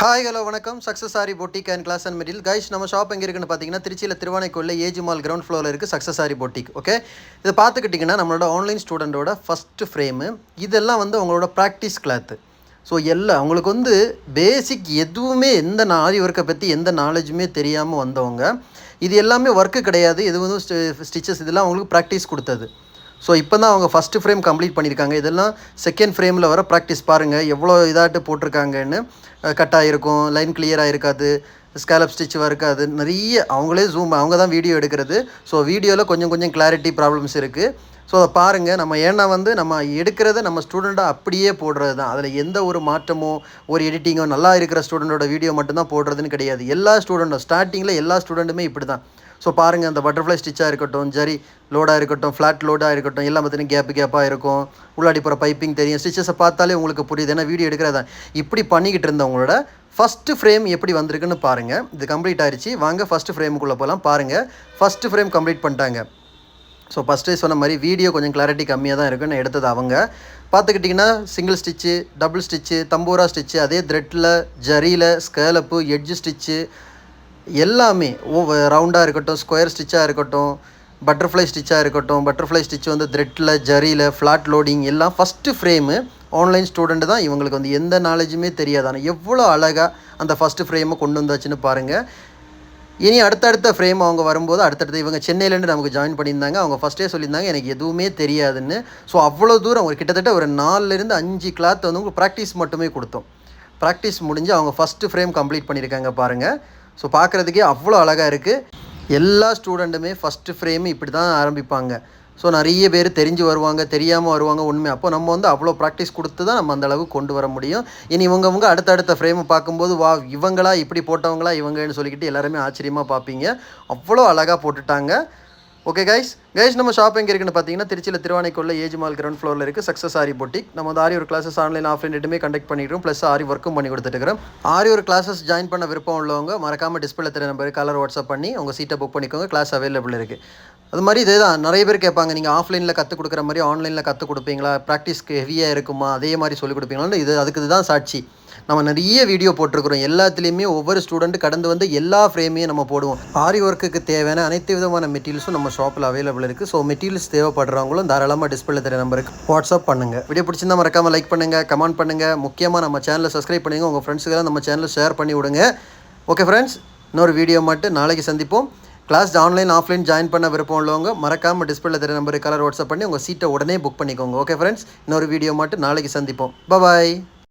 Hi hello வணக்கம் success sari boutique and class and material guys நம்ம shop எங்கே இருக்குன்னு பார்த்தீங்கன்னா திருச்சியில் திருவானைக்கோயில் ஏஜி மால் கிரவுண்ட் ஃப்ளோரில் இருக்குது சக்ஸஸ் சாரி பொட்டிக். ஓகே, இதை பார்த்துக்கிட்டிங்கன்னா நம்மளோட ஆன்லைன் ஸ்டூடெண்ட்டோட ஃபஸ்ட்டு ஃப்ரேமு. இதெல்லாம் வந்து அவங்களோட ப்ராக்டிஸ் கிளாத்து. ஸோ எல்லாம் அவங்களுக்கு வந்து பேசிக் எதுவுமே எந்த ஆரி ஒர்க்கை பற்றி எந்த நாலேஜுமே தெரியாமல் வந்தவங்க. இது எல்லாமே ஒர்க்கு கிடையாது, இது வந்து ஸ்டிச்சஸ் இதெல்லாம் அவங்களுக்கு ப்ராக்டிஸ் கொடுத்தது. ஸோ இப்போ தான் அவங்க ஃபஸ்ட்டு ஃப்ரேம் கம்ப்ளீட் பண்ணியிருக்காங்க. இதெல்லாம் செகண்ட் ஃப்ரேமில் வர ப்ராக்டிஸ் பாருங்கள் எவ்வளோ இதாட்டு போட்டிருக்காங்கன்னு. கட் ஆகிருக்கும், லைன் கிளியராக இருக்காது, ஸ்கேலப் ஸ்டிச்சுவாக இருக்காது, நிறைய அவங்களே அவங்க தான் வீடியோ எடுக்கிறது. ஸோ வீடியோவில் கொஞ்சம் கொஞ்சம் கிளாரிட்டி ப்ராப்ளம்ஸ் இருக்குது. ஸோ அதை பாருங்கள். நம்ம ஏன்னா வந்து நம்ம எடுக்கிறத நம்ம ஸ்டூடெண்ட்டாக அப்படியே போடுறது தான். அதில் எந்த ஒரு மாற்றமோ ஒரு எடிட்டிங்கோ நல்லா இருக்கிற ஸ்டூடெண்ட்டோட வீடியோ மட்டும்தான் போடுறதுன்னு கிடையாது. எல்லா ஸ்டூடெண்ட்டும் ஸ்டார்டிங்கில் எல்லா ஸ்டூடெண்ட்டுமே இப்படி தான். ஸோ பாருங்கள், அந்த பட்டர்ஃப்ளை ஸ்டிச்சாக இருக்கட்டும், ஜரி லோடாக இருக்கட்டும், ஃப்ளாட் லோடாக இருக்கட்டும், எல்லாம் பார்த்தீங்கன்னா கேப்பாக இருக்கும். உள்ளாடி போகிற பைப்பிங் தெரியும். ஸ்டிச்சஸை பார்த்தாலே உங்களுக்கு புரியுது, ஏன்னா வீடியோ எடுக்கிறதா. இப்படி பண்ணிக்கிட்டு இருந்தவங்களோட ஃபஸ்ட்டு ஃப்ரேம் எப்படி வந்திருக்குன்னு பாருங்கள். இது கம்ப்ளீட் ஆகிடுச்சு. வாங்க ஃபஸ்ட்டு ஃப்ரேமுக்குள்ளே போகலாம். பாருங்கள், ஃபஸ்ட்டு ஃப்ரேம் கம்ப்ளீட் பண்ணிட்டாங்க. ஸோ ஃபஸ்ட்டே சொன்ன மாதிரி வீடியோ கொஞ்சம் கிளாரிட்டி கம்மியாக தான் இருக்குன்னு எடுத்தது அவங்க. பார்த்துக்கிட்டிங்கன்னா சிங்கிள் ஸ்டிச்சு, டபுள் ஸ்டிச்சு, தம்பூரா ஸ்டிச்சு, அதே த்ரெட்டில், ஜரியில், ஸ்கேலப்பு, எட்ஜு ஸ்டிச்சு எல்லாமே ரவுண்டாக இருக்கட்டும், ஸ்கொயர் ஸ்டிச்சாக இருக்கட்டும், பட்டர்ஃப்ளை ஸ்டிச்சாக இருக்கட்டும். பட்டர்ஃப்ளை ஸ்டிச் வந்து த்ரெட்டில், ஜரியில், ஃப்ளாட் லோடிங் எல்லாம் ஃபஸ்ட்டு ஃப்ரேமு. ஆன்லைன் ஸ்டூடெண்ட்டு தான், இவங்களுக்கு வந்து எந்த நாலேஜுமே தெரியாது. ஆனால் எவ்வளோ அழகாக அந்த ஃபஸ்ட்டு ஃப்ரேமை கொண்டு வந்தாச்சுன்னு பாருங்கள். இனி அடுத்தடுத்த ஃப்ரேம் அவங்க வரும்போது அடுத்தடுத்து இவங்க சென்னையிலேருந்து நமக்கு ஜாயின் பண்ணியிருந்தாங்க. அவங்க ஃபஸ்ட்டே சொல்லியிருந்தாங்க எனக்கு எதுவுமே தெரியாதுன்னு. ஸோ அவ்வளோ தூரம் ஒரு கிட்டத்தட்ட ஒரு 4லேருந்து 5 கிளாத் வந்து உங்களுக்கு ப்ராக்டிஸ் மட்டுமே கொடுத்தோம். ப்ராக்டிஸ் முடிஞ்சு அவங்க ஃபஸ்ட்டு ஃப்ரேம் கம்ப்ளீட் பண்ணியிருக்காங்க பாருங்கள். ஸோ பார்க்குறதுக்கே அவ்வளோ அழகாக இருக்குது. எல்லா ஸ்டூடெண்ட்டுமே ஃபஸ்ட்டு ஃப்ரேமு இப்படி தான் ஆரம்பிப்பாங்க. ஸோ நிறைய பேர் தெரிஞ்சு வருவாங்க, தெரியாமல் வருவாங்க. உண்மை அப்போ நம்ம வந்து அவ்வளோ ப்ராக்டிஸ் கொடுத்து தான் நம்ம அந்தளவுக்கு கொண்டு வர முடியும். இனி இவங்க அடுத்தடுத்த ஃப்ரேமை பார்க்கும்போது வா இவங்களா இப்படி போட்டவங்களா இவங்கன்னு சொல்லிக்கிட்டு எல்லாருமே ஆச்சரியமாக பார்ப்பீங்க. அவ்வளோ அழகாக போட்டுட்டாங்க. ஓகே கைஸ் நம்ம ஷாப் எங்கே இருக்குன்னு பார்த்தீங்கன்னா திருச்சியில் திருவானைக்கோயில் ஏஜி மால் கிரவுண்ட் ஃப்ளோரில் இருக்குது சக்ஸஸ் ஆரி பொட்டிக். நம்ம வந்து ஆரி ஒரு கிளாஸஸ் ஆன்லைன் ஆஃப்லைன் ரெண்டுமே கண்டக்ட் பண்ணிக்கிறோம். ப்ளஸ் ஆரி ஒர்க்கும் பண்ணி கொடுத்துட்டுருக்கிறோம். ஆரி ஒரு கிளாஸஸ் ஜாயின் பண்ண விருப்பம் உள்ளவங்க மறக்காமல் டிஸ்பிளே தெரிய நம்பர் கலர் வாட்ஸ்அப் பண்ணி உங்கள் சீட்டை புக் பண்ணிக்கோங்க. கிளாஸ் அவைலபிள் இருக்குது. அது மாதிரி இதே தான் நிறைய பேர் கேட்பாங்க, நீங்கள் ஆஃப்லைனில் கற்றுக் கொடுக்குற மாதிரி ஆன்லைனில் கற்றுக் கொடுப்பீங்களா, ப்ராக்டிஸ்க்கு ஹெவியாக இருக்குமா, அதே மாதிரி சொல்லிக் கொடுப்பீங்களான்னு. அதுக்கு இதுதான் சாட்சி. நம்ம நிறைய வீடியோ போட்டிருக்கிறோம். எல்லாத்துலேயுமே ஒவ்வொரு ஸ்டூடெண்ட் கடந்து வந்து எல்லா ஃப்ரேமையும் நம்ம போடுவோம். ஆரி ஒர்க்குக்கு தேவையான அனைத்து விதமான மெட்டீரியல்ஸும் நம்ம ஷாப்பில் அவைலபிள் இருக்குது. ஸோ மெட்டீரியல்ஸ் தேவைப்படுறவங்களும் தாராளமாக டிஸ்பிளே தெரிய நம்பருக்கு வாட்ஸ்அப் பண்ணுங்கள். வீடியோ பிடிச்சிருந்தா மறக்காமல் லைக் பண்ணுங்கள், கமெண்ட் பண்ணுங்கள். முக்கியமாக நம்ம சேனலை சப்ஸ்கிரைப் பண்ணுங்கள். உங்கள் ஃப்ரெண்ட்ஸுக்கெல்லாம் நம்ம சேனலை ஷேர் பண்ணி விடுங்க. ஓகே ஃப்ரெண்ட்ஸ், இன்னொரு வீடியோ மட்டும் நாளைக்கு சந்திப்போம். கிளாஸ் ஆன்லைன் ஆஃப்லைன் ஜாயின் பண்ண விருப்பம் உள்ளவங்க மறக்காமல் டிஸ்பிளே தெரிய நம்பருக்கு கலர் வாட்ஸ்அப் பண்ணி உங்கள் சீட்டை உடனே புக் பண்ணிக்கோங்க. ஓகே ஃப்ரெண்ட்ஸ், இன்னொரு வீடியோ மட்டும் நாளைக்கு சந்திப்போம். பாய்.